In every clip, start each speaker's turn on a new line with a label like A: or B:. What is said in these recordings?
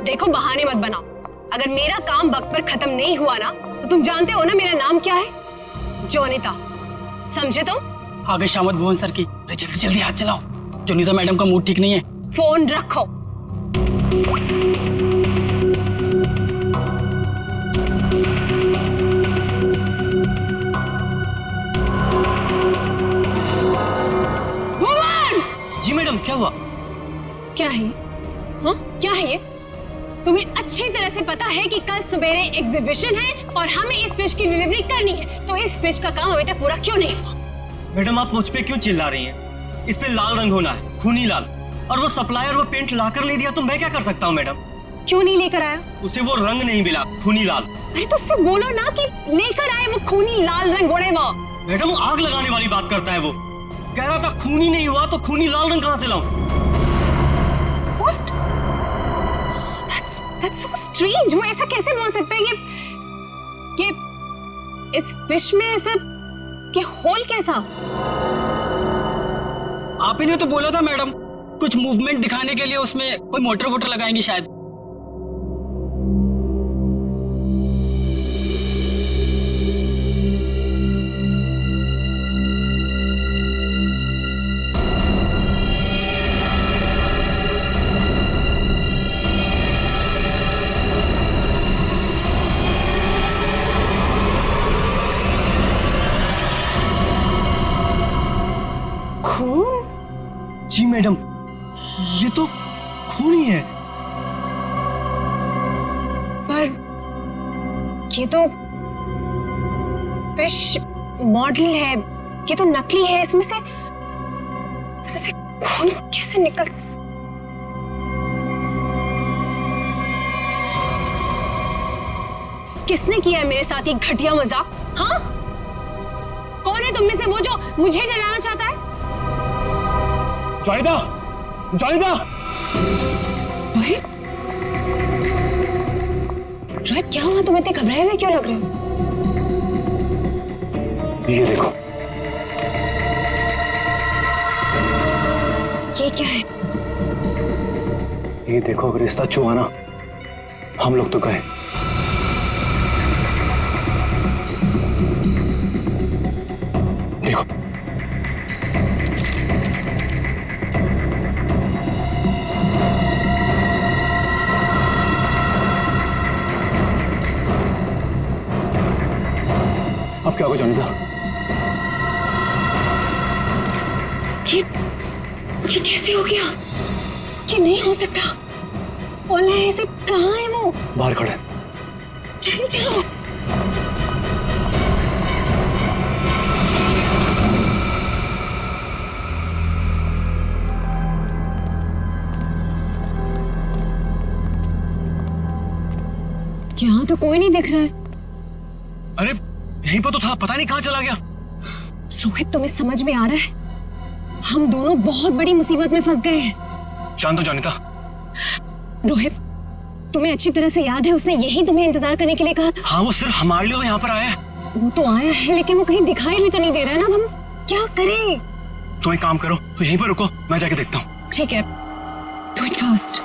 A: देखो बहाने मत बनाओ। अगर मेरा काम वक्त पर खत्म नहीं हुआ ना तो तुम जानते हो ना मेरा नाम क्या है? जोनिता, समझे तुम?
B: आ गए शामत भुवन सर की। अरे जल्दी जल्दी हाथ चलाओ, जोनिता मैडम का मूड ठीक नहीं है।
A: फोन रखो। भुवन!
C: जी मैडम, क्या हुआ?
A: क्या है? हाँ, क्या है ये? तुम्हें अच्छी तरह से पता है कि कल सवेरे एग्जीबिशन है और हमें इस फिश की डिलीवरी करनी है, तो इस फिश का काम अभी तक पूरा क्यों नहीं हुआ?
C: मैडम, आप मुझ पे क्यों चिल्ला रही हैं? इस पे लाल रंग होना है, खूनी लाल। और वो सप्लायर वो पेंट लाकर ले दिया तो मैं क्या कर सकता हूँ मैडम?
A: क्यों नहीं लेकर आया?
C: उसे वो रंग नहीं मिला, खूनी लाल।
A: अरे तो उससे बोलो ना कि लेकर आए वो खूनी लाल रंग घोड़े वो।
C: मैडम, आग लगाने वाली बात करता है वो। कह रहा था खूनी नहीं हुआ तो खूनी लाल रंग कहाँ से लाऊं?
A: What? That's so strange. वो ऐसा कैसे बोल सकता है कि इस फिश में ऐसा कि होल कैसा?
B: आप ही ने तो बोला था मैडम, कुछ मूवमेंट दिखाने के लिए उसमें कोई मोटर वोटर लगाएंगे शायद।
A: खून?
C: जी मैडम, ये तो खून ही है।
A: पर ये तो फिश मॉडल है, ये तो नकली है। इसमें से खून कैसे निकल? किसने किया है मेरे साथ ये घटिया मजाक? हाँ, कौन है तुम में से वो जो मुझे डराना चाहता है?
C: जोनिता! जोनिता!
A: रोहित, रोहित क्या हुआ? तुम इतने घबराए हुए क्यों लग रहे हो?
C: ये देखो।
A: ये क्या है?
C: ये देखो, अगर रिश्ता छुआ ना, हम लोग तो गए। देखो, अब क्या होगा जोनिता?
A: ये कैसे हो गया? ये नहीं हो सकता। ओला ऐसे कहाँ है वो?
C: बाहर खड़े।
A: जल्दी चलो। यहाँ तो कोई नहीं दिख रहा है।
C: अरे यहीं पर तो था, पता नहीं कहाँ चला गया।
A: रोहित, तुम्हें समझ में आ रहा है? हम दोनों बहुत बड़ी मुसीबत में फंस गए हैं।
C: शांत हो जोनिता।
A: रोहित, तुम्हें अच्छी तरह से याद है उसने यही तुम्हें इंतजार करने के लिए कहा था?
C: हाँ, वो सिर्फ हमारे लिए तो यहाँ पर आया है।
A: वो तो आया है, लेकिन वो कहीं दिखाई भी तो नहीं दे रहा है ना। अब हम क्या करें?
C: तो एक काम करो, तो यहीं पर रुको, मैं जाके देखता हूँ।
A: ठीक है, डू इट फास्ट।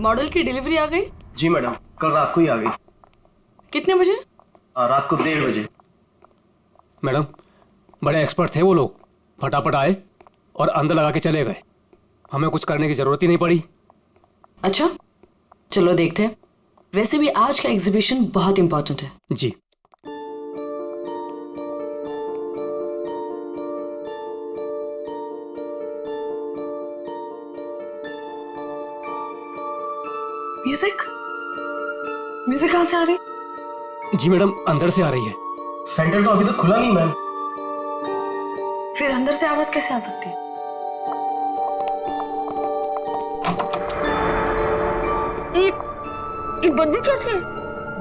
D: मॉडल की डिलीवरी आ गई?
E: जी मैडम, कल रात को ही आ गई।
D: कितने बजे?
E: रात को 1:30 बजे।
F: मैडम, बड़े एक्सपर्ट थे वो लोग, फटाफट आए और अंदर लगा के चले गए। हमें कुछ करने की जरूरत ही नहीं पड़ी।
D: अच्छा, चलो देखते हैं। वैसे भी आज का एग्जीबिशन बहुत इंपॉर्टेंट है।
F: जी।
D: म्यूजिक म्यूजिक कहाँ से आ रही?
F: जी मैडम, अंदर से आ रही है।
E: सेंटर तो अभी तक खुला नहीं मैम।
D: फिर अंदर से आवाज कैसे आ सकती है?
G: ये बदबू कैसे है?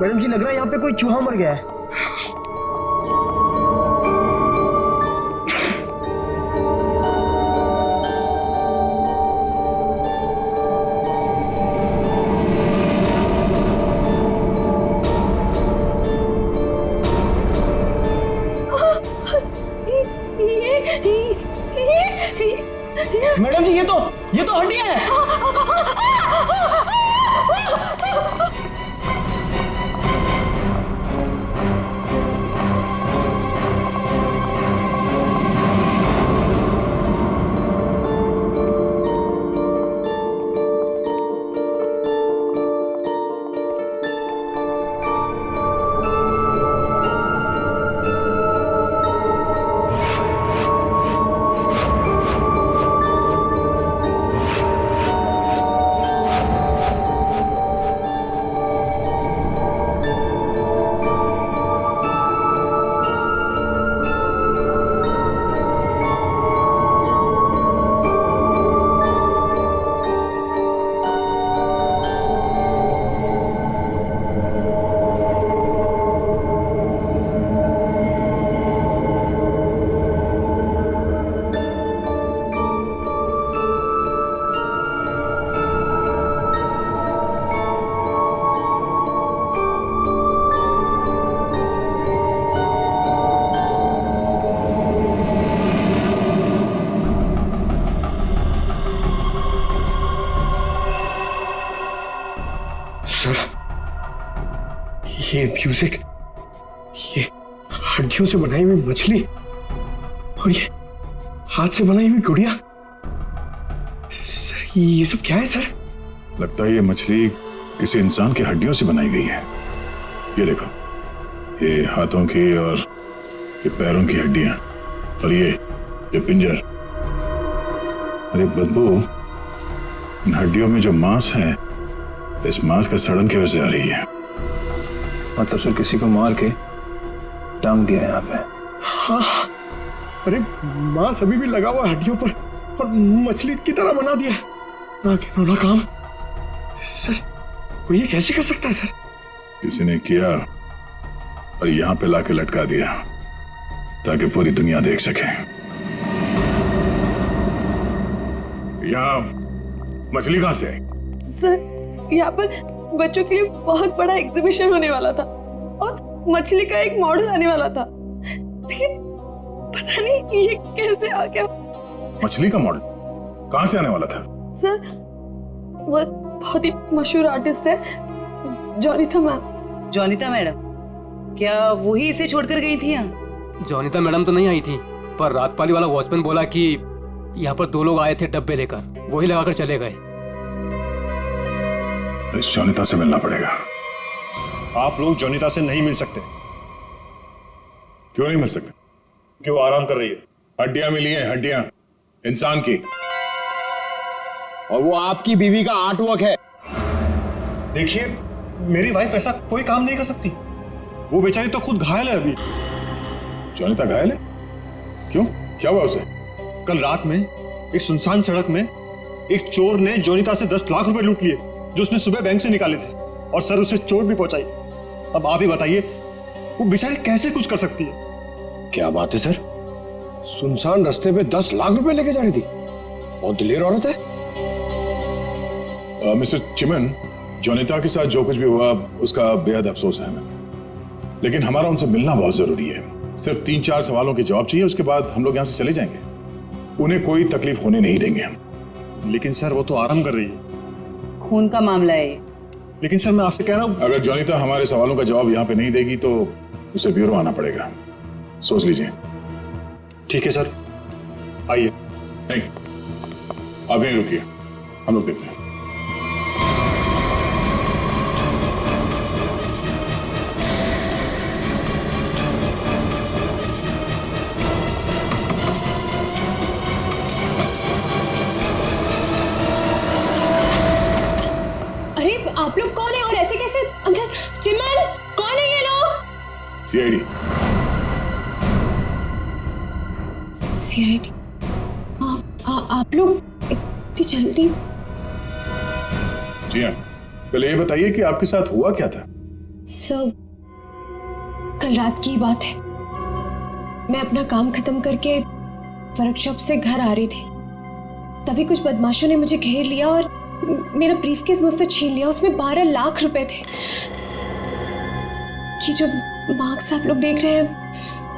E: मैडम जी लग रहा है यहाँ पे कोई चूहा मर गया है। मैडम जी ये तो हड्डियां है।
H: सर, ये म्यूजिक, ये हड्डियों से बनाई हुई मछली और ये हाथ से बनाई हुई गुड़िया, सर ये सब क्या है सर?
I: लगता है ये मछली किसी इंसान की हड्डियों से बनाई गई है। ये देखो, ये हाथों की और ये पैरों की हड्डियां और ये पिंजर। अरे बदबू, इन हड्डियों में जो मांस है, इस मांस का सड़न की वजह से आ रही है।
E: मतलब सर किसी को मार के टांग दिया यहाँ पे।
H: हाँ, अरे मांस अभी भी लगा हुआ हड्डियों पर और मछली की तरह बना दिया। ना घिनौना काम सर, वो ये कैसे कर सकता है सर?
I: किसी ने किया और यहाँ पे लाके लटका दिया ताकि पूरी दुनिया देख सके। यहाँ मछली कहां से आई?
J: सर, यहाँ पर बच्चों के लिए बहुत बड़ा एग्जीबिशन होने वाला था और मछली का एक मॉडल आने वाला था, लेकिन पता नहीं ये कैसे आ गया।
I: मछली का मॉडल कहां से आने वाला था?
J: सर, वो एक बहुत ही मशहूर आर्टिस्ट है, जॉनिता मैम।
G: जॉनिता मैडम, क्या वही इसे छोड़कर गई थी यहाँ?
F: जॉनिता मैडम तो नहीं आई थी, पर रात पाली वाला वॉचमैन बोला कि यहाँ पर 2 लोग आए थे डब्बे लेकर, वही लगाकर चले गए।
I: इस जॉनिता से मिलना पड़ेगा।
K: आप लोग जॉनिता से नहीं मिल सकते।
I: क्यों नहीं मिल सकते?
K: क्यों आराम कर रही है?
I: हड्डियां मिली हैं, हड्डियां इंसान की,
H: और वो आपकी बीवी का आर्टवर्क है।
K: देखिए, मेरी वाइफ ऐसा कोई काम नहीं कर सकती। वो बेचारी तो खुद घायल है अभी।
I: जॉनिता घायल है? क्यों, क्या हुआ उसे?
K: कल रात में एक सुनसान सड़क में एक चोर ने जॉनिता से 10 लाख रुपए लूट लिए जो उसने सुबह बैंक से निकाले थे, और सर उसे चोट भी पहुंचाई। अब आप ही बताइए, वो बेचारी कैसे कुछ कर सकती है?
H: क्या बात है सर, सुनसान रास्ते पे 10 लाख रुपए लेके जा रही थी? बहुत दिलेर औरत है।
I: मिस्टर चिमन, जॉनिता के साथ जो कुछ भी हुआ उसका बेहद अफसोस है हमें, लेकिन हमारा उनसे मिलना बहुत जरूरी है। सिर्फ 3-4 सवालों के जवाब चाहिए, उसके बाद हम लोग यहाँ से चले जाएंगे। उन्हें कोई तकलीफ होने नहीं देंगे हम।
K: लेकिन सर, वो तो आराम कर रही है।
G: खून का मामला है ये।
K: लेकिन सर, मैं आपसे कह रहा हूँ,
I: अगर जॉनिता हमारे सवालों का जवाब यहाँ पे नहीं देगी तो उसे ब्यूरो आना पड़ेगा। सोच लीजिए।
K: ठीक है सर, आइए।
I: नहीं, आप यहीं रुकिए, हम लोग देखते हैं।
A: आप लोग कौन है और ऐसे कैसे अंदर? चिमन, कौन है ये लोग?
I: सीआईडी।
A: सीआईडी, आप लोग इतनी जल्दी?
I: जी हाँ, पहले ये बताइए कि आपके साथ हुआ क्या था?
A: सब कल रात की बात है। मैं अपना काम खत्म करके वर्कशॉप से घर आ रही थी, तभी कुछ बदमाशों ने मुझे घेर लिया और मेरा ब्रीफकेस मुझसे छीन लिया। उसमें 12 लाख रुपए थे। ये जो मार्क्स आप लोग देख रहे हैं,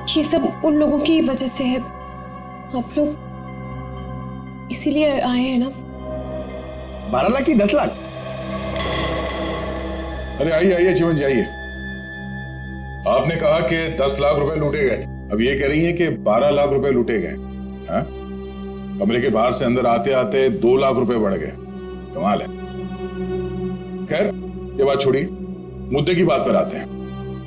A: ये सब उन लोगों की वजह से है। आप लोग इसीलिए आए हैं ना?
H: 12 लाख की 10 लाख?
I: अरे आइए आइए चिमन जी आइए। आपने कहा कि 10 लाख रुपए लूटे गए, अब ये कह रही हैं कि 12 लाख रुपए लूटे गए। हाँ? कमरे के बाहर से अंदर आते आते 2 लाख रुपए बढ़ गए। कमाल है। खैर ये बात छोड़िए, मुद्दे की बात पर आते हैं।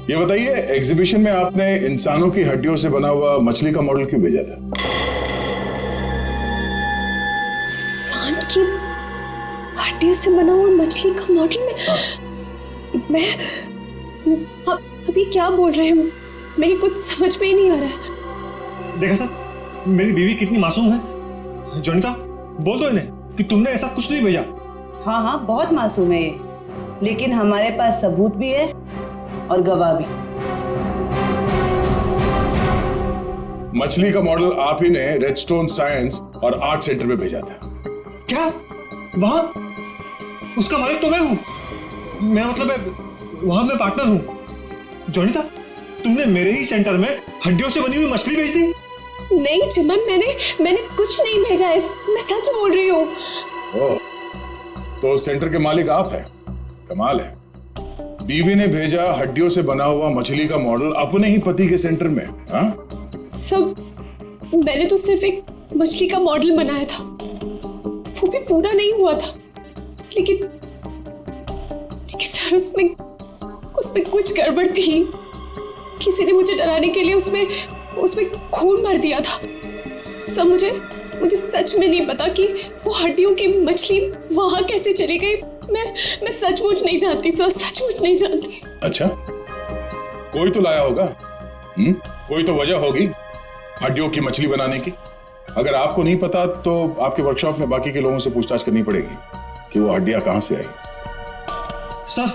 I: ये बताइए, एग्जीबिशन में आपने इंसानों की हड्डियों से बना हुआ मछली का मॉडल क्यों भेजा था?
A: इंसान की हड्डियों से बना हुआ मछली का मॉडल में? मैं अभी क्या बोल रहे हैं? मेरी कुछ समझ में ही नहीं आ रहा है।
K: देखा सर, मेरी बीवी कितनी मासूम है। जोनिता, बोल दो इन्हें कि तुमने ऐसा कुछ नहीं भेजा।
G: हाँ हाँ, बहुत मासूम है ये, लेकिन हमारे पास सबूत भी है और गवाह भी।
I: मछली का मॉडल आप ही ने रेडस्टोन साइंस और आर्ट सेंटर में भेजा था।
K: क्या? वहां उसका मालिक तो मैं हूं। मेरा मतलब है वहां मैं पार्टनर हूं। जोनिता, तुमने मेरे ही सेंटर में हड्डियों से बनी हुई मछली भेज दी?
A: नहीं चिमन, मैंने कुछ नहीं भेजा है, मैं सच बोल रही हूँ।
I: ओह, तो सेंटर के मालिक आप हैं। कमाल है। बीवी ने भेजा हड्डियों से बना हुआ मछली का मॉडल अपने ही पति के सेंटर में। हाँ?
A: सब मैंने तो सिर्फ एक मछली का मॉडल बनाया था, वो भी पूरा नहीं हुआ था। लेकिन सर उसमें कुछ गड़बड़ थी। किसी ने मुझे डराने के लिए उसमें खून भर दिया था। सब मुझे सच में नहीं पता कि वो हड्डियों की मछली वहां कैसे चली गई। मैं सचमुच नहीं जानती सर, सचमुच नहीं जानती।
I: अच्छा, कोई तो लाया होगा। कोई तो वजह होगी हड्डियों की मछली बनाने की। अगर आपको नहीं पता तो आपके वर्कशॉप में बाकी के लोगों से पूछताछ करनी पड़ेगी कि वो हड्डियां कहां से आई।
K: सर,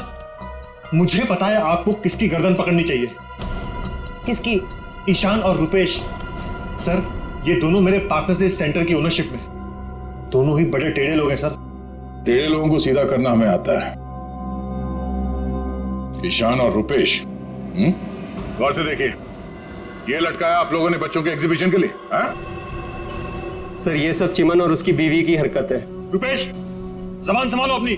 K: मुझे पता है आपको किसकी गर्दन पकड़नी चाहिए।
G: किसकी?
K: ईशान और रुपेश। सर, ये दोनों मेरे पार्टनर्स इस सेंटर की ओनरशिप में। दोनों ही बड़े टेढ़े लोग हैं सर।
I: टेढ़े लोगों को सीधा करना हमें आता है। ईशान और रुपेश, गौर से देखिए, ये लटकाया आप लोगों ने बच्चों के एग्जीबिशन के लिए। हाँ?
C: सर, ये सब चिमन और उसकी बीवी की हरकत है।
K: रुपेश, जबान संभालो अपनी।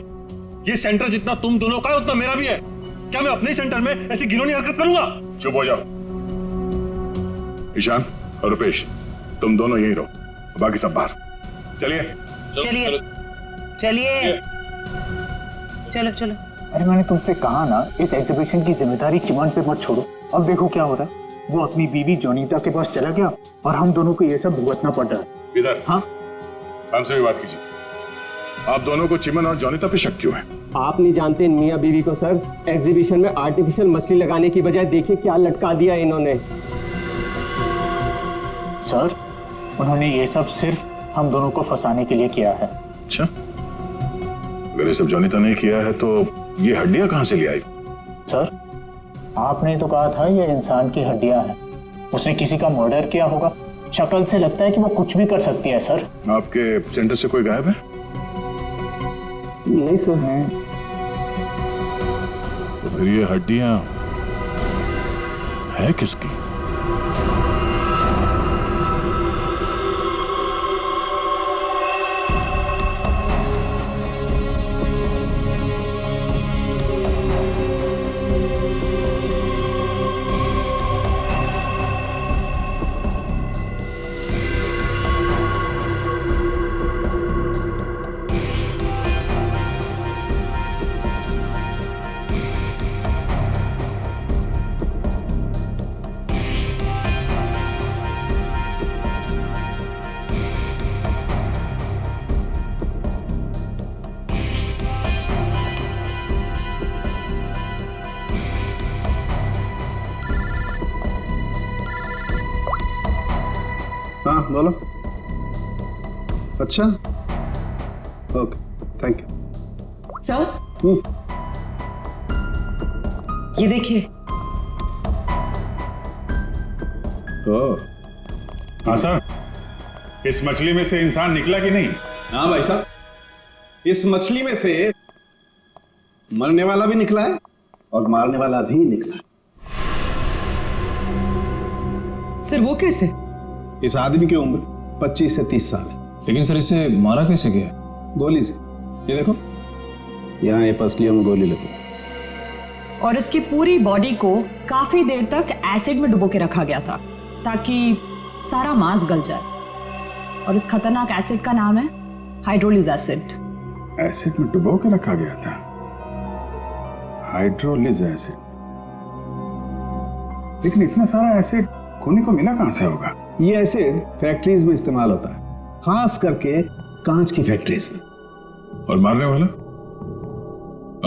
K: ये सेंटर जितना तुम दोनों का है उतना मेरा भी है। क्या मैं अपने सेंटर में ऐसी घिनौनी हरकत करूंगा?
I: चुप हो जाओ। ईशान और रुपेश, तुम दोनों यहीं रहो, बाकी सब बाहर। चलिए
G: चलिए चलिए, चलो चलो।
L: अरे मैंने तुमसे कहा ना, इस एग्जीबिशन की जिम्मेदारी चिमन पे मत छोड़ो। अब देखो क्या हो रहा है। वो अपनी बीवी जोनीता के पास चला गया और हम दोनों को ये सब भुगतना पड़ रहा है।
I: इधर।
L: हाँ,
I: हमसे भी बात कीजिए। आप दोनों को चिमन और जोनीता पे शक क्यों है?
C: आप नहीं जानते मियां बीवी को सर। एग्जीबिशन में आर्टिफिशियल मछली लगाने की बजाय देखिए क्या लटका दिया इन्होंने।
L: सर, उन्होंने ये सब सिर्फ हम दोनों को फंसाने के लिए किया है।
I: अच्छा, अगर ये सब जोनीता ने किया है तो ये हड्डियां कहां से ले आई?
L: सर, आपने तो कहा था ये इंसान की हड्डियां हैं। उसने किसी का मर्डर किया होगा। शक्ल से लगता है कि वो कुछ भी कर सकती है। सर,
I: आपके सेंटर से कोई गायब है?
C: नहीं सर।
I: तो फिर ये हड्डियां है किसकी?
H: हाँ बोलो। अच्छा, ओके, थैंक यू।
J: सर ये देखिए।
I: हाँ सर, इस मछली में से इंसान निकला कि नहीं?
H: हाँ भाई साहब, इस मछली में से मरने वाला भी निकला है और मारने वाला भी निकला है।
J: सर वो कैसे?
H: इस आदमी की उम्र 25 से 30 साल है।
E: लेकिन सर इसे मारा कैसे गया?
H: गोली से। ये देखो, यहाँ ये पसलियों में गोली लगी।
J: और इसकी पूरी बॉडी को काफी देर तक एसिड में डुबो के रखा गया था ताकि सारा मांस गल जाए। और इस खतरनाक एसिड का नाम है हाइड्रोलिज एसिड।
I: एसिड में डुबो के रखा गया था? हाइड्रोलिज एसिड। लेकिन इतना सारा एसिड खूनी को मिला कहां से होगा?
H: ये एसिड फैक्ट्रीज में इस्तेमाल होता है, खास करके कांच की फैक्ट्रीज में।
I: और मारने वाला?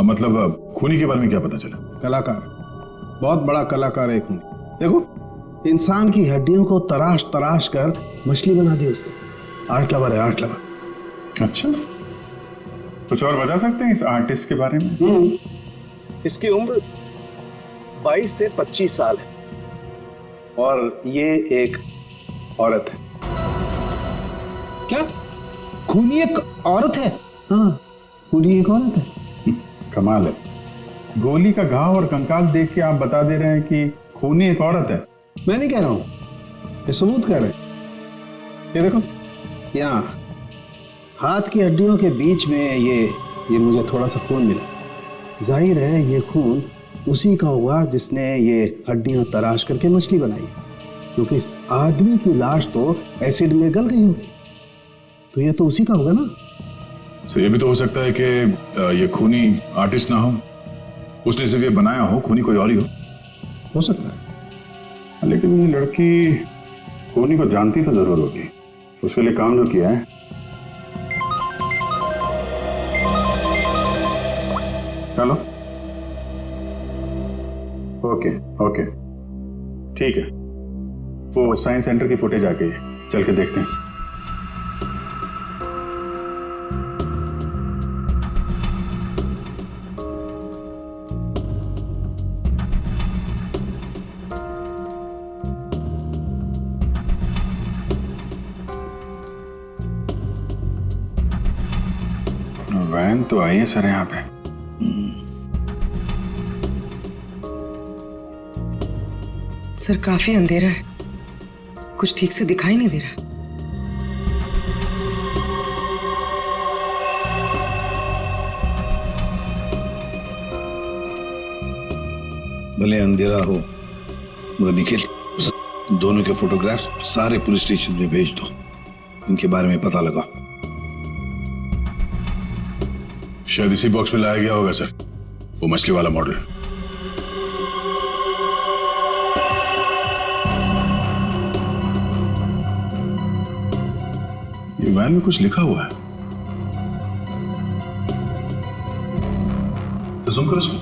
I: मतलब खूनी के बारे में क्या पता चला?
H: कलाकार, बहुत बड़ा कलाकार है खूनी। देखो, इंसान की हड्डियों को तराश तराश कर मछली बना दी उसने। आर्ट लवर है, आर्ट लवर।
I: अच्छा, कुछ और बता सकते हैं इस आर्टिस्ट के बारे में?
H: इसकी उम्र 22 से 25 साल है और ये एक औरत है।
F: क्या खूनी एक औरत है?
H: हाँ, खूनी एक औरत है।
I: कमाल है, गोली का घाव और कंकाल देख के आप बता दे रहे हैं कि खूनी एक औरत है।
H: मैं नहीं कह रहा हूं, ये सबूत कह रहे हैं। ये देखो, यहाँ हाथ की हड्डियों के बीच में ये मुझे थोड़ा सा खून मिला। जाहिर है ये खून उसी का हुआ जिसने ये हड्डियां तराश करके मछली बनाई, क्योंकि इस आदमी की लाश तो एसिड में गल गई होगी, तो ये तो उसी का होगा ना।
I: सर ये भी तो हो सकता है कि ये खूनी आर्टिस्ट ना हो, उसने सिर्फ ये बनाया हो, खूनी कोई और ही हो सकता है। लेकिन ये लड़की खूनी को जानती तो जरूर होगी, उसके लिए काम जो किया है। चलो, ओके ओके ठीक है, वो साइंस सेंटर की फुटेज आ गई है, चल के देखते हैं। वैन तो आई है सर यहाँ पे।
D: सर काफी अंधेरा है, कुछ ठीक से दिखाई नहीं दे रहा।
M: भले अंधेरा हो मगर निखिल, दोनों के फोटोग्राफ्स सारे पुलिस स्टेशन में भेज दो, इनके बारे में पता लगा।
I: शायद इसी बॉक्स में लाया गया होगा सर, वो मछली वाला मॉडल। ये वैन में कुछ लिखा हुआ है, तो सुन करो इसको।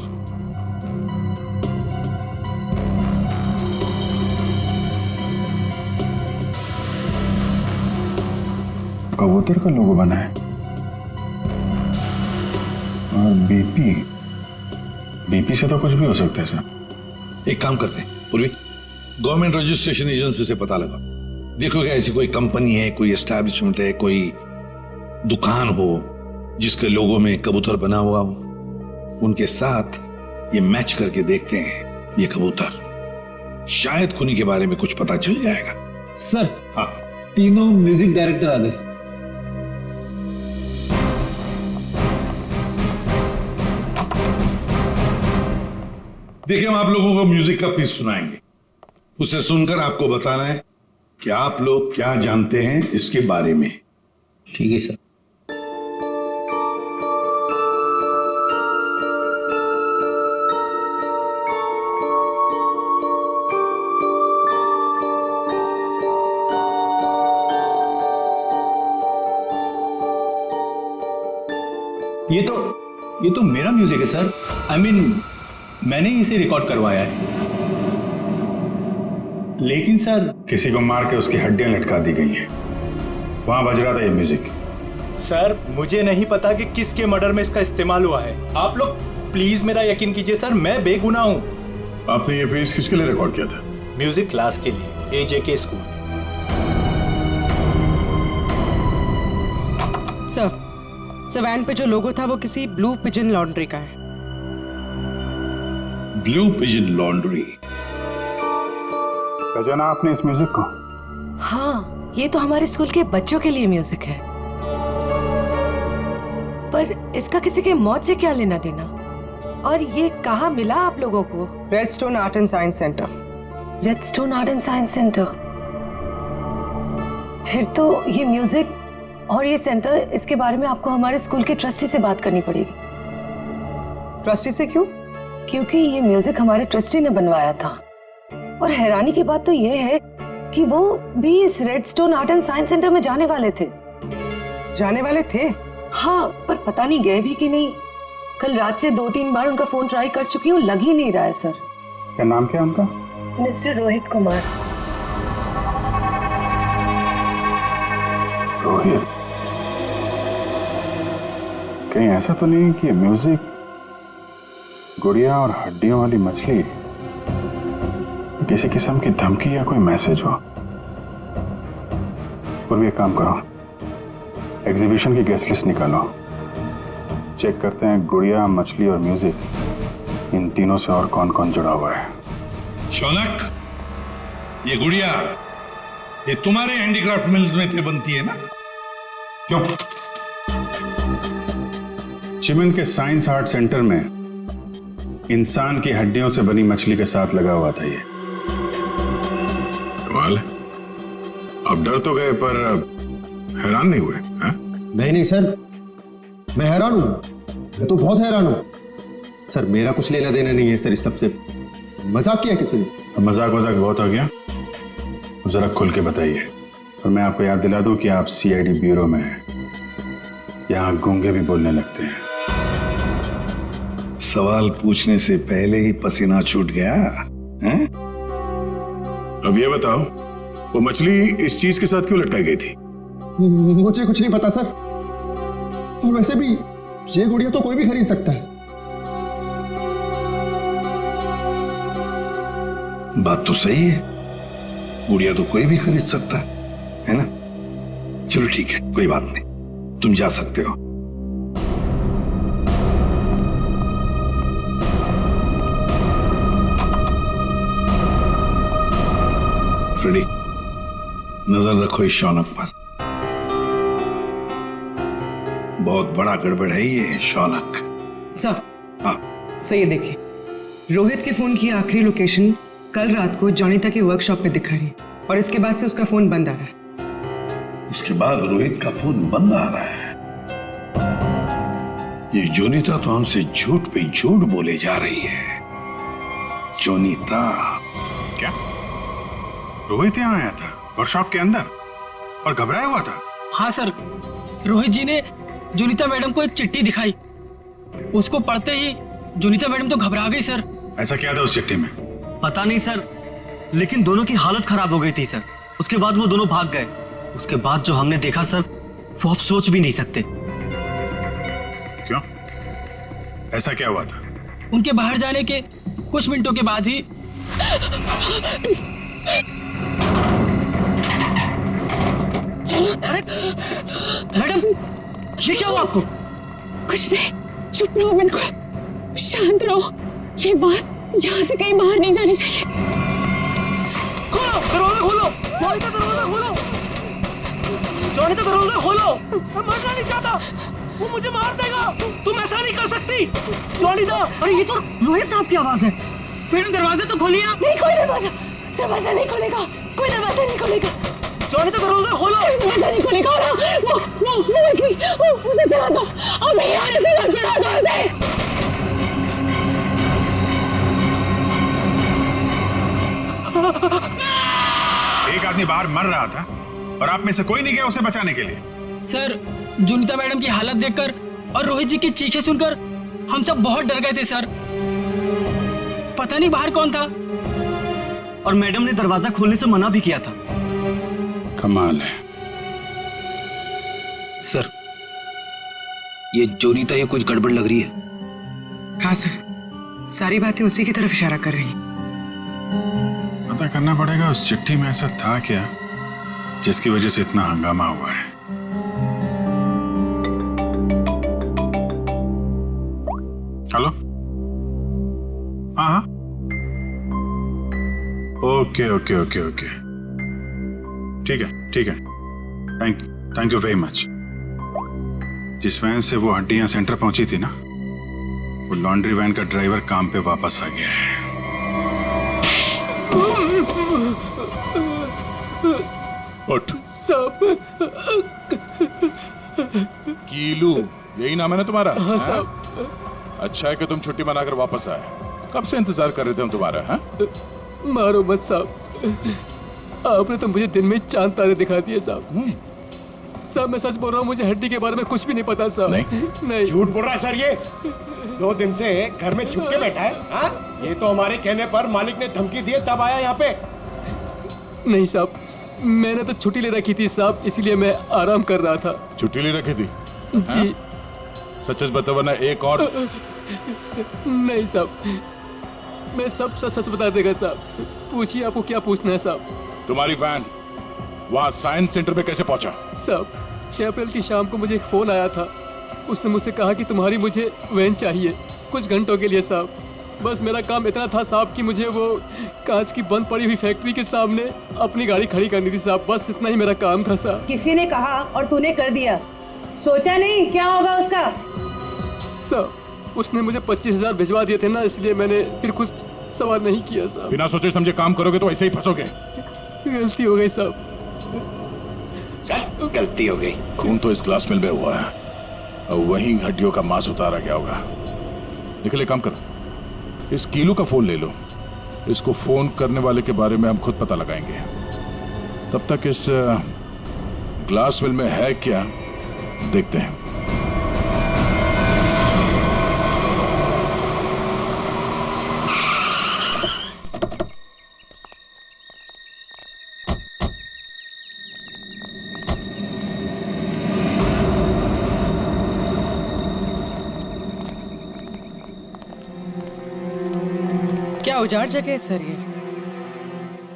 I: कबूतर का लोगो बना है और बीपी से तो कुछ भी हो सकता है सर।
M: एक काम करते हैं पूर्वी, गवर्नमेंट रजिस्ट्रेशन एजेंसी से पता लगा, देखो क्या ऐसी कोई कंपनी है, कोई एस्टैब्लिशमेंट है, कोई दुकान हो जिसके लोगो में कबूतर बना हुआ हो, उनके साथ ये मैच करके देखते हैं ये कबूतर, शायद खूनी के बारे में कुछ पता चल जाएगा।
F: सर
M: हाँ,
F: तीनों म्यूजिक डायरेक्टर आ गए।
M: देखिए, हम आप लोगों को म्यूजिक का पीस सुनाएंगे, उसे सुनकर आपको बताना है कि आप लोग क्या जानते हैं इसके बारे में।
F: ठीक है सर।
K: ये तो मेरा म्यूजिक है सर। I mean, मैंने ही इसे रिकॉर्ड करवाया है।
H: लेकिन सर,
E: किसी को मार के उसकी हड्डियां लटका दी गई हैं। वहां बज रहा था ये म्यूजिक।
N: सर मुझे नहीं पता कि किसके मर्डर में इसका इस्तेमाल हुआ है। आप लोग प्लीज मेरा यकीन कीजिए सर, मैं बेगुनाह हूँ।
E: आपने ये पीस किसके लिए रिकॉर्ड किया था?
N: म्यूजिक क्लास के लिए, AJK स्कूल।
D: सर वैन पे जो लोगो था वो किसी ब्लू पिजन लॉन्ड्री का है।
M: Blue pigeon laundry?
E: पहचाना आपने इस म्यूजिक को?
D: हाँ, ये तो हमारे स्कूल के बच्चों के लिए म्यूजिक है, पर इसका किसी के मौत से क्या लेना देना? और ये कहाँ मिला आप लोगों को?
O: Redstone art and science centre.
D: Redstone art and science centre? फिर तो ये म्यूजिक और ये सेंटर, इसके बारे में आपको हमारे स्कूल के ट्रस्टी से बात करनी पड़ेगी।
O: ट्रस्टी से क्यों?
D: क्योंकि ये म्यूजिक हमारे ट्रस्टी ने बनवाया था, और हैरानी की बात तो ये है कि वो भी इस redstone art and science centre में जाने वाले थे।
O: जाने वाले थे?
D: हाँ, पर पता नहीं गए भी कि नहीं। कल रात से 2-3 बार उनका फोन ट्राई कर चुकी हूँ, लग ही नहीं रहा है सर।
E: क्या नाम क्या उनका?
D: मिस्टर रोहित कुमार।
E: रोहित? कहीं ऐसा तो नहीं कि म्यूजिक गुड़िया और हड्डियों वाली मछली किसी किस्म की धमकी या कोई मैसेज हो? और भी एक काम करो, एग्जीबिशन की गेस्ट लिस्ट निकालो, चेक करते हैं गुड़िया, मछली और म्यूजिक, इन तीनों से और कौन कौन जुड़ा हुआ है।
M: शौनक, ये गुड़िया ये तुम्हारे हैंडीक्राफ्ट मिल्स में थे बनती है ना?
E: क्यों? चिमन के साइंस आर्ट सेंटर में इंसान की हड्डियों से बनी मछली के साथ लगा हुआ था ये।
M: कमाल है। अब डर तो गए पर हैरान नहीं हुए? है?
H: नहीं सर, मैं हैरान हूं, मैं तो बहुत हैरान हूं सर। मेरा कुछ लेना देना नहीं है सर इस सबसे। मजाक किया किसी ने?
E: अब मजाक बहुत हो गया, अब जरा खुल के बताइए। और मैं आपको याद दिला दूं कि आप CID ब्यूरो में हैं, यहाँ गूंगे भी बोलने लगते हैं।
M: सवाल पूछने से पहले ही पसीना छूट गया हैं?
E: अब ये बताओ, वो मछली इस चीज के साथ क्यों लटकाई गई थी?
H: मुझे कुछ नहीं पता सर, और वैसे भी ये गुड़िया तो कोई भी खरीद सकता है।
M: बात तो सही है, गुड़िया तो कोई भी खरीद सकता है ना? चलो ठीक है, कोई बात नहीं, तुम जा सकते हो। फ्रेडी, नजर रखो इस शौनक पर, बहुत बड़ा गड़बड़ है ये शौनक।
O: सर,
M: हाँ
O: सर ये देखिए, रोहित के फोन की आखिरी लोकेशन कल रात को जॉनिता के वर्कशॉप पे दिखा रही है, और इसके बाद से उसका फोन बंद आ रहा है।
M: उसके बाद रोहित का फोन बंद आ रहा है? ये जोनीता तो हमसे झूठ पे झूठ बोले जा रही है। जोनीता?
E: क्या रोहित यहाँ आया था वर्कशॉप के अंदर और घबराया हुआ था?
B: हाँ सर, रोहित जी ने जोनीता मैडम को एक चिट्ठी दिखाई, उसको पढ़ते ही जोनीता मैडम तो घबरा गई सर।
E: ऐसा क्या था उस चिट्ठी में?
C: पता नहीं सर, लेकिन दोनों की हालत खराब हो गई थी सर। उसके बाद वो दोनों भाग गए। उसके बाद जो हमने देखा सर, वो आप सोच भी नहीं सकते।
E: क्यों? ऐसा क्या हुआ था?
B: उनके बाहर जाने के कुछ मिनटों के बाद ही
A: मैडम,
B: ये क्या हुआ आपको?
A: कुछ नहीं, चुप रहो, बिल्कुल शांत रहो। ये बात यहाँ से कहीं बाहर नहीं जानी चाहिए।
B: खोलो दरवाजा, खोलो जॉनिता, दरवाजा खोलो जॉनिता, दरवाजा खोलो। मैं मरना नहीं चाहता, वो मुझे मार देगा। तुम ऐसा नहीं कर सकती जॉनिता। अरे ये तो रोहित साहब की आवाज है। मैडम दरवाजा तो खोलिए आप।
A: नहीं, कोई दरवाजा नहीं खोलेगा, कोई दरवाजा नहीं खोलेगा।
B: जॉनिता दरवाजा खोलो।
A: दरवाजा नहीं खोलेगा। वो मछली, उसे चला दो, और मैं यहाँ से मत चला दो उसे।
E: एक आदमी बाहर मर रहा था और आप में से कोई नहीं गया उसे बचाने के लिए?
B: सर, जोनीता मैडम की हालत देखकर और रोहित जी की चीखें सुनकर हम सब बहुत डर गए थे सर। पता नहीं बाहर कौन था,
C: और मैडम ने दरवाजा खोलने से मना भी किया था।
E: कमाल है
F: सर, ये जोनीता ये कुछ गड़बड़ लग रही है।
O: हाँ सर, सारी बातें उसी की तरफ इशारा कर रही हैं।
E: पता करना पड़ेगा उस चिट्ठी में ऐसा था क्या जिसकी वजह से इतना हंगामा हुआ है। हेलो, हाँ हाँ, ओके ओके ओके ओके, ठीक है ठीक है, थैंक यू वेरी मच। जिस वैन से वो हड्डियां सेंटर पहुंची थी ना, वो लॉन्ड्री वैन का ड्राइवर काम पे वापस आ गया है।
I: उठ।
B: साहब,
I: कीलू यही नाम है ना तुम्हारा?
B: हाँ साहब।
I: अच्छा है कि तुम छुट्टी मनाकर वापस आए। कब से इंतजार कर रहे थे हम तुम्हारा? हाँ?
B: मारो मत साहब, आपने तो मुझे दिन में चांद तारे दिखा दिए साहब। साहब मैं सच बोल रहा हूँ, मुझे हड्डी के बारे में कुछ भी नहीं पता साहब। नहीं
P: झूठ बोल रहा है सर ये। 2 दिन से घर में छुप के बैठा है। हाँ? ये तो हमारे कहने पर मालिक ने धमकी दी तब आया यहाँ पे।
B: नहीं साहब, मैंने तो छुट्टी ले रखी थी साहब, इसीलिए मैं आराम कर रहा था।
I: छुट्टी ले रखी थी?
B: जी।
I: सच बता, वरना एक और।
B: नहीं साहब, मैं सब सच बता देगा साहब। पूछिए, आपको क्या पूछना है साहब?
I: तुम्हारी वैन वहाँ साइंस सेंटर में कैसे पहुंचा?
B: साहब 6 अप्रैल की शाम को मुझे एक फोन आया था। उसने मुझसे कहा कि तुम्हारी मुझे वैन चाहिए कुछ घंटों के लिए साहब। बस मेरा काम इतना था साहब कि मुझे वो कांच की बंद पड़ी हुई फैक्ट्री के सामने अपनी गाड़ी खड़ी करनी थी साहब। बस इतना ही मेरा काम था साहब।
G: किसी ने कहा और तूने कर दिया, सोचा नहीं क्या होगा उसका?
B: साहब उसने मुझे 25,000 भिजवा दिए थे ना, इसलिए मैंने फिर कुछ सवाल नहीं किया साहब।
I: बिना सोचे समझे काम करोगे तो ऐसे ही फंसोगे।
B: गलती हो गई साहब।
I: गलती हो गई। खून तो इस ग्लास मिल में हुआ है और वहीं हड्डियों का मांस उतारा गया होगा। निकले, काम करो, इस कीलू का फोन ले लो। इसको फोन करने वाले के बारे में हम खुद पता लगाएंगे। तब तक इस ग्लास मिल में है क्या देखते हैं।
O: क्या उजाड़ जगह है सर ये?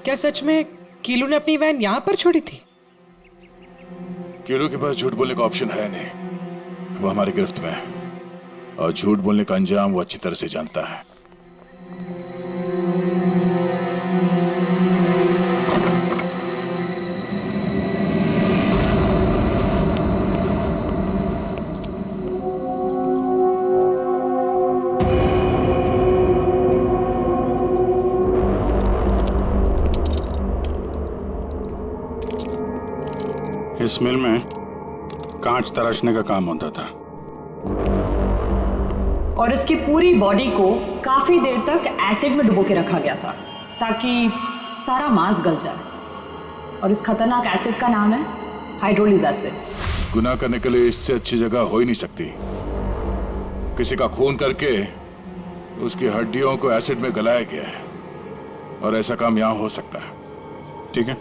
O: क्या सच में कीलू ने अपनी वैन यहाँ पर छोड़ी थी?
I: कीलू के पास झूठ बोलने का ऑप्शन है नहीं। वो हमारी गिरफ्त में है और झूठ बोलने का अंजाम वो अच्छी तरह से जानता है।
E: इस मिल में कांच तराशने का काम होता था
J: और इसकी पूरी बॉडी को काफी देर तक एसिड में डुबो के रखा गया था ताकि सारा मांस गल जाए। और इस खतरनाक एसिड का नाम है हाइड्रोलिक एसिड।
I: गुनाह करने के लिए इससे अच्छी जगह हो ही नहीं सकती। किसी का खून करके उसकी हड्डियों को एसिड में गलाया गया है और ऐसा काम यहां हो सकता है।
E: ठीक है,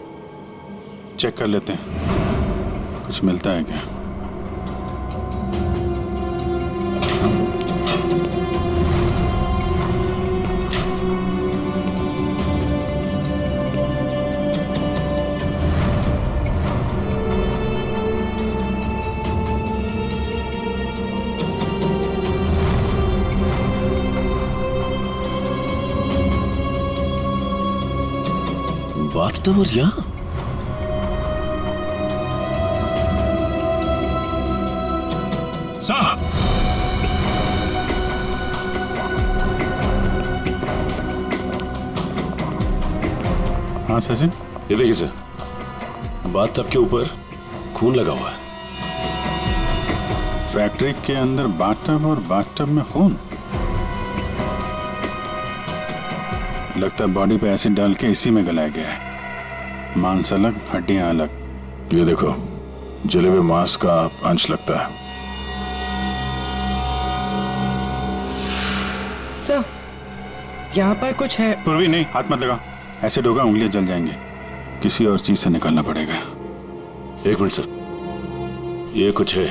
E: चेक कर लेते हैं कुछ मिलता है क्या।
Q: बाथटब और यहाँ
I: साहब,
E: हाँ सचिन,
Q: ये देखिए सर, बाथटब के ऊपर खून लगा हुआ है।
E: फैक्ट्री के अंदर बाथटब और बाथटब में खून। लगता है बॉडी पे एसिड डाल के इसी में गलाया गया है। मांस अलग, हड्डियां अलग।
I: ये देखो, जले हुए मांस का अंश लगता है।
O: सर यहाँ पर कुछ है।
E: पूर्वी नहीं, हाथ मत लगा। ऐसे होगा उंगलियां जल जाएंगे। किसी और चीज से निकालना पड़ेगा।
Q: एक मिनट सर, ये कुछ है,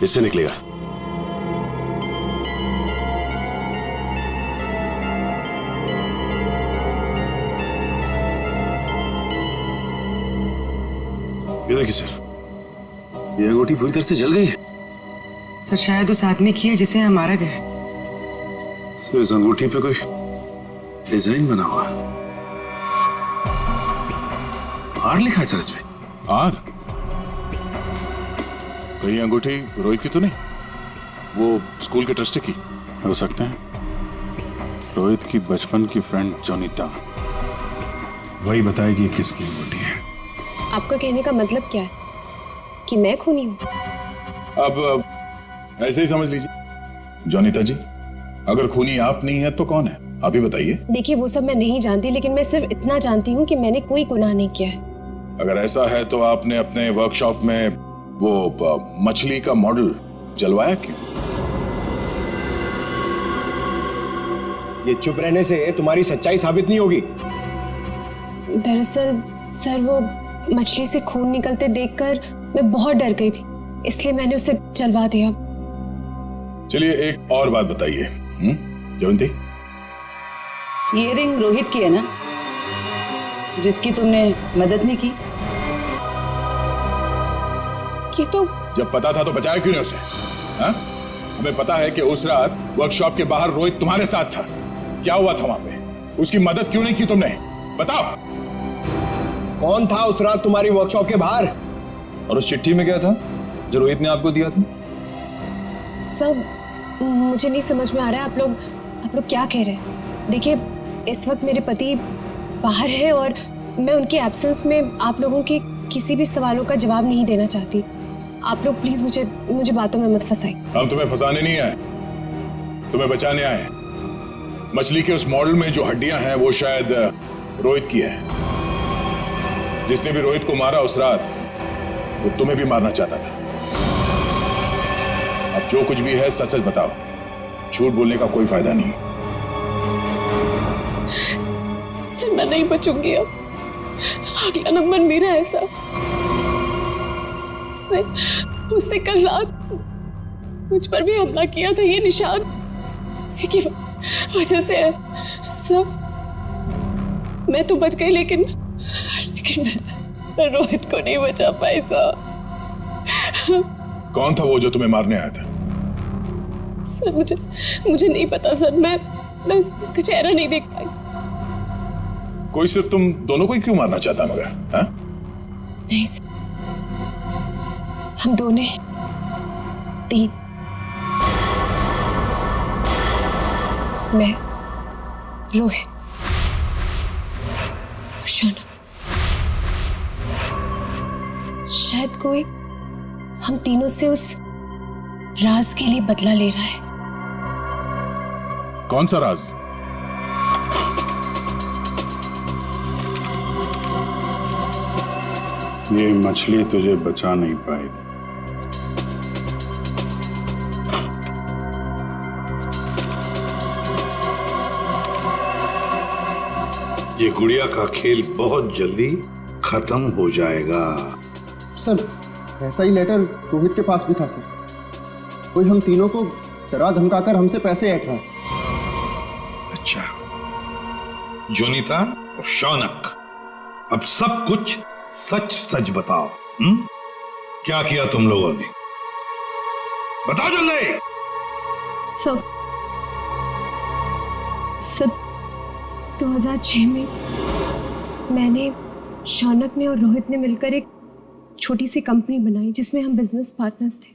Q: इससे निकलेगा।
I: ये देखिए सर, ये अंगूठी पूरी तरह से जल गई है।
O: सर शायद उस आदमी की है जिसे यहाँ मारा गया है।
I: सर इस अंगूठी पे कोई डिजाइन बना हुआ है। आर लिखा है सर इस पे।
N: आर? कहीं अंगूठी रोहित की तो नहीं? वो स्कूल के ट्रस्टी की
E: हो सकते हैं। रोहित की बचपन की फ्रेंड जोनीता, वही बताएगी किसकी अंगूठी है।
A: आपका कहने का मतलब क्या है कि मैं खूनी हूँ?
I: अब ऐसे ही समझ लीजिए। जोनीता जी, अगर खूनी आप नहीं है तो कौन है, आप ही बताइए।
A: देखिए वो सब मैं नहीं जानती, लेकिन मैं सिर्फ इतना जानती हूँ कि मैंने कोई गुनाह नहीं किया है।
I: अगर ऐसा है तो आपने अपने वर्कशॉप में वो मछली का मॉडल जलवाया क्यों?
P: ये चुप रहने से तुम्हारी सच्चाई साबित नहीं होगी।
A: दरअसल सर, वो मछली से खून निकलते देखकर मैं बहुत डर गई थी, इसलिए मैंने उसे जलवा दिया।
I: चलिए एक और बात बताइए जयंती,
G: ये रिंग रोहित की है ना, जिसकी तुमने मदद नहीं की?
A: ये तो
I: जब पता था तो बचाया क्यों नहीं उसे? हा? हमें पता है कि उस रात वर्कशॉप के बाहर रोहित तुम्हारे साथ था। क्या हुआ था वहां पे? उसकी मदद क्यों नहीं की तुमने? बताओ।
P: कौन था उस रात तुम्हारी वर्कशॉप के बाहर?
K: और उस चिट्ठी में क्या था जो रोहित ने आपको दिया था?
A: सब मुझे नहीं समझ में आ रहा है। आप लोग क्या कह रहे हैं? देखिए इस वक्त मेरे पति बाहर है और मैं उनके एब्सेंस में आप लोगों के किसी भी सवालों का जवाब नहीं देना चाहती। आप लोग प्लीज मुझे बातों में मत फंसाइए।
I: हम तुम्हें फंसाने नहीं आए, तुम्हें बचाने आए। मछली के उस मॉडल में जो हड्डियां हैं वो शायद रोहित की है। जिसने भी रोहित को मारा उस रात वो तुम्हें भी मारना चाहता था। अब जो कुछ भी है सच सच बताओ, झूठ बोलने का कोई फायदा नहीं।
A: सर मैं नहीं बचूंगी अब। अगला नंबर मेरा है सर। उसने कल रात मुझ पर भी हमला किया था। ये निशान उसी की वजह से है सर। मैं तो बच गई, लेकिन मैं रोहित को नहीं बचा पाई सर।
I: कौन था वो जो तुम्हें मारने आया था?
A: सर मुझे नहीं पता सर। मैं उसका चेहरा नहीं देख पाई।
I: कोई सिर्फ तुम दोनों को ही क्यों मारना चाहता मगर? हा?
A: नहीं सर, हम दोनों 3। मैं, रोहित और शौनक। शायद कोई हम तीनों से उस राज के लिए बदला ले रहा है।
I: कौन सा राज?
E: ये मछली तुझे बचा नहीं पाई।
M: ये गुड़िया का खेल बहुत जल्दी खत्म हो जाएगा।
K: सर ऐसा ही लेटर रोहित के पास भी था सर। कोई हम तीनों को डरा धमकाकर हमसे पैसे ऐंठ रहा है।
M: अच्छा, जोनीता और शौनक, अब सब कुछ सच सच बताओ। क्या किया तुम लोगों ने? बताओ जल्दी।
A: सब 2006 में मैंने, शौनक ने और रोहित ने मिलकर एक छोटी सी कंपनी बनाई जिसमें हम बिजनेस पार्टनर्स थे।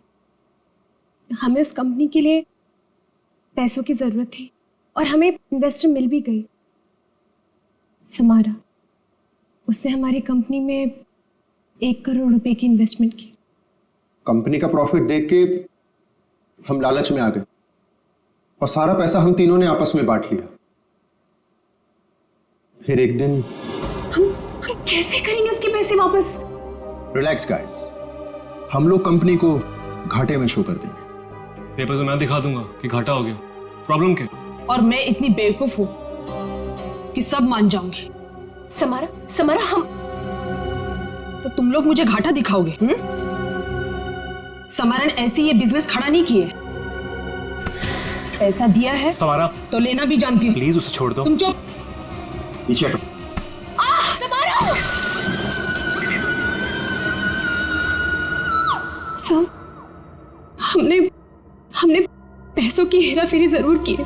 A: हमें उस कंपनी के लिए पैसों की जरूरत थी और हमें इन्वेस्टर मिल भी गई, समारा। उसने हमारी कंपनी में 1 करोड़ रुपए की इन्वेस्टमेंट की।
K: कंपनी का प्रॉफिट देख के हम लालच में आ गए और सारा पैसा हम तीनों ने आपस में बांट लिया। फिर एक दिन
A: हम कैसे करेंगे उसके पैसे वापस?
K: रिलैक्स गाइस, हम लोग कंपनी को घाटे में शो कर देंगे। पेपर से मैं दिखा दूंगा कि घाटा हो गया। प्रॉब्लम क्या?
J: और मैं इतनी बेवकूफ हूं कि
O: कि सब मान जाऊंगी।
A: समारा, समारा, हम
O: तो तुम लोग मुझे घाटा दिखाओगे? समारा ने ऐसी ये बिजनेस खड़ा नहीं किए, पैसा दिया है
K: समारा
O: तो लेना भी जानती हूँ।
K: प्लीज उसे छोड़ दो।
O: तुम चुप।
K: पीछे हटो।
A: समारा! सर, हमने पैसों की हेराफेरी जरूर की है,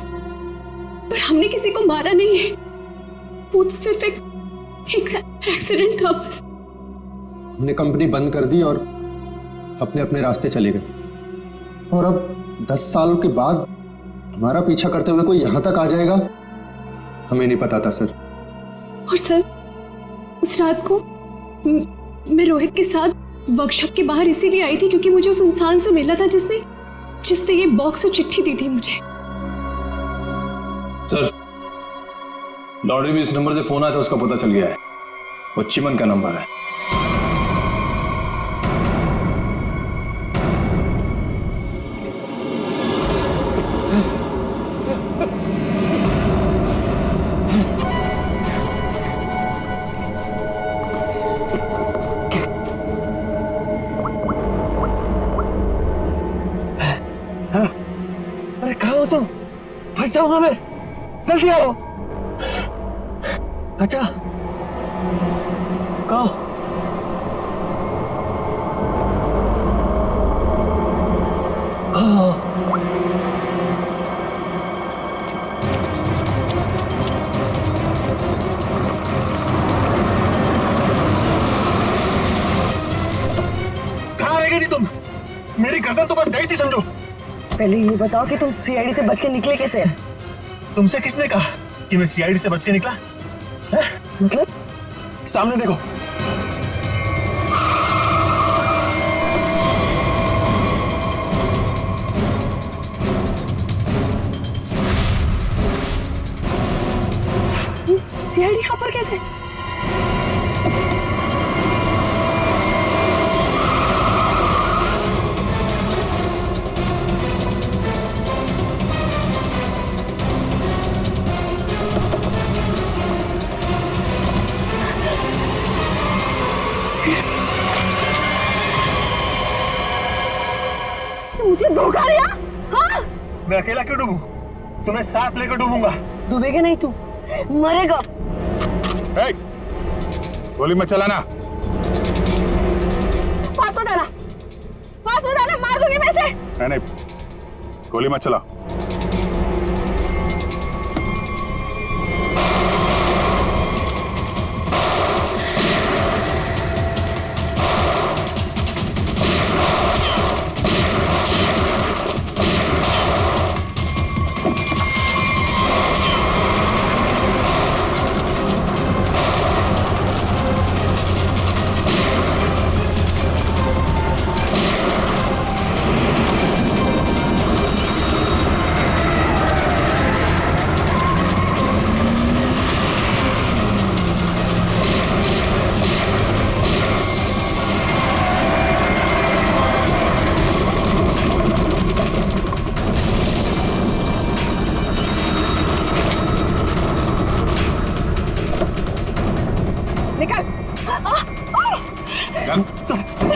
A: पर हमने किसी को मारा नहीं है। वो तो सिर्फ एक एक्सीडेंट था बस।
H: हमने कंपनी बंद कर दी और अपने अपने रास्ते चले गए। और अब 10 साल के बाद हमारा पीछा करते हुए कोई यहां तक आ जाएगा, हमें नहीं पता था सर।
A: और सर, उस रात को मैं रोहित के साथ वर्कशॉप के बाहर इसीलिए आई थी क्योंकि मुझे उस इंसान से मिलना था जिसने ये बॉक्स और चिट्ठी दी थी मुझे।
R: सर, लॉन्ड्री में इस नंबर से फोन आया था, उसका पता चल गया है। वो चिमन का नंबर है।
B: अरे कहाँ हो तुम? फंस जाऊंगा मैं, जल्दी आओ। अच्छा, कहो। कहाँ रह गई थी तुम? मेरी गर्दन तो बस गई थी समझो।
O: पहले ये बताओ कि तुम सीआईडी से बच के निकले कैसे?
K: तुमसे किसने कहा कि मैं सीआईडी से बच के निकला?
O: मतलब?
K: सामने देखो।
O: सीआईडी यहाँ पर कैसे?
B: मुझे धोखा दिया? हाँ? मैं अकेला क्यों डूबूं? तुम्हें साथ लेकर डूबूंगा।
O: डूबेगा नहीं तू, मरेगा।
E: गोली मत चलाना।
B: पास मत आना, मार दूंगी मैं इसे।
E: नहीं, गोली मत चला।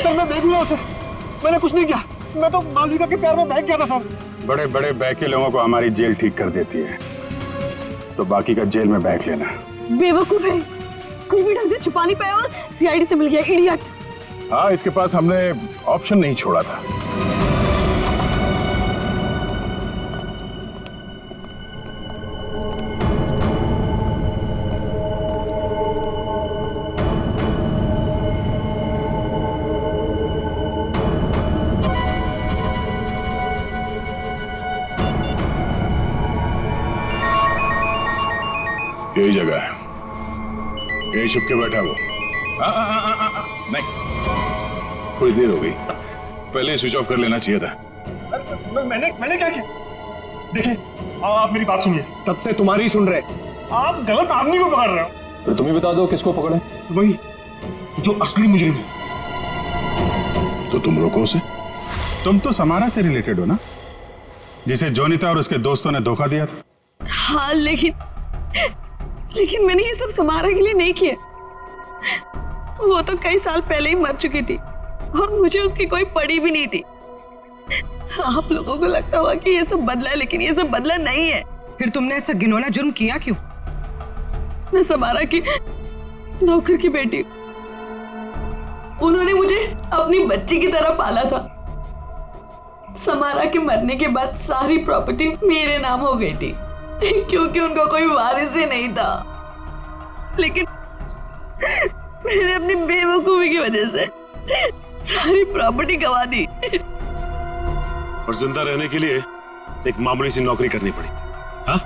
K: सर मैं देख लिया उसे, मैंने कुछ नहीं किया। मैं तो मालविका के प्यार में बहक गया था सर।
E: बड़े बड़े बहके लोगों को हमारी जेल ठीक कर देती है, तो बाकी का जेल में बहक लेना।
O: बेवकूफ है, कुछ भी ढंग से छुपा नहीं पाया और सीआईडी से मिल गया, इडियट।
E: हाँ, इसके पास हमने ऑप्शन नहीं छोड़ा था। यही जगह है, यही छुप के बैठा वो। नहीं, थोड़ी देर हो गई, पहले स्विच ऑफ कर लेना चाहिए था।
K: मैंने क्या किया? देखिए, आप मेरी बात सुनिए, तब से तुम्हारी सुन रहे, आप गलत आदमी को पकड़ रहे हो।
R: तो तुम ही बता दो किसको पकड़े?
K: वही जो असली मुजरिम है।
E: तो तुम रोको उसे। तुम तो समारा से रिलेटेड हो ना, जिसे जोनिता और उसके दोस्तों ने धोखा दिया था।
O: हाँ,
A: लेकिन मैंने ये सब समारा के लिए नहीं किया। वो तो कई साल पहले ही मर चुकी थी और मुझे उसकी कोई पड़ी भी नहीं थी। आप लोगों को लगता होगा कि ये सब बदला है, लेकिन ये सब बदला नहीं है।
O: फिर तुमने ऐसा घिनौना जुर्म किया क्यों?
A: मैं समारा की नौकर की बेटी, उन्होंने मुझे अपनी बच्ची की तरह पाला था। समारा के मरने के बाद सारी प्रॉपर्टी मेरे नाम हो गई थी क्योंकि उनका कोई वारिस ही नहीं था। लेकिन मैंने अपनी बेवकूफी की वजह से सारी प्रॉपर्टी गंवा दी
Q: और जिंदा रहने के लिए एक मामूली सी नौकरी करनी पड़ी। हाँ?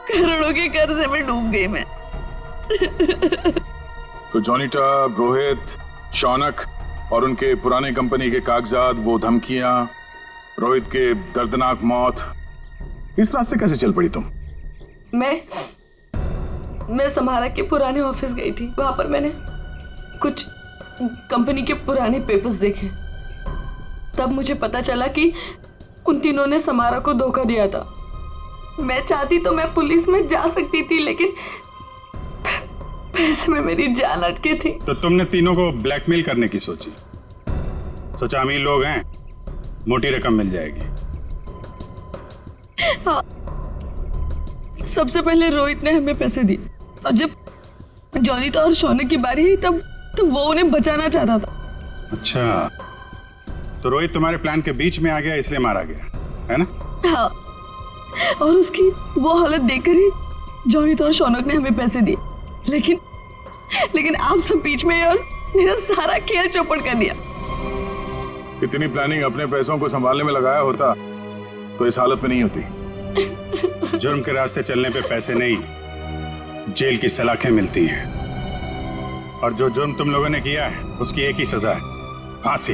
A: करोड़ों के कर्जे में डूब गई मैं।
E: तो जोनीटा, रोहित, शौनक और उनके पुराने कंपनी के कागजात, वो धमकियां, रोहित के दर्दनाक मौत, इस रात से कैसे चल पड़ी तुम?
A: मैं समारा के पुराने ऑफिस गई थी। वहां पर मैंने कुछ कंपनी के पुराने पेपर्स देखे। तब मुझे पता चला कि उन तीनों ने समारा को धोखा दिया था। मैं चाहती तो मैं पुलिस में जा सकती थी, लेकिन पैसे में मेरी जान अटकी थी।
E: तो तुमने तीनों को ब्लैकमेल करने की सोची? सोचा अमीर लोग हैं, मोटी रकम मिल जाएगी।
A: हाँ, सबसे पहले रोहित ने हमें पैसे दिए और जब जोनीता और शौनक की बारी आई तब वो उन्हें बचाना चाहता था।
E: अच्छा, तो रोहित तुम्हारे प्लान के बीच में आ गया, इसलिए मारा गया, है ना?
A: हाँ, और उसकी वो हालत देखकर ही जोनीता और शौनक ने हमें पैसे दिए। लेकिन आप सब बीच में और मेरा सारा खेल चौपट कर दिया।
E: इतनी प्लानिंग अपने पैसों को संभालने में लगाया होता तो इस हालत में नहीं होती। जुर्म के रास्ते चलने पे पैसे नहीं, जेल की सलाखें मिलती हैं। और जो जुर्म तुम लोगों ने किया है उसकी एक ही सजा है, फांसी।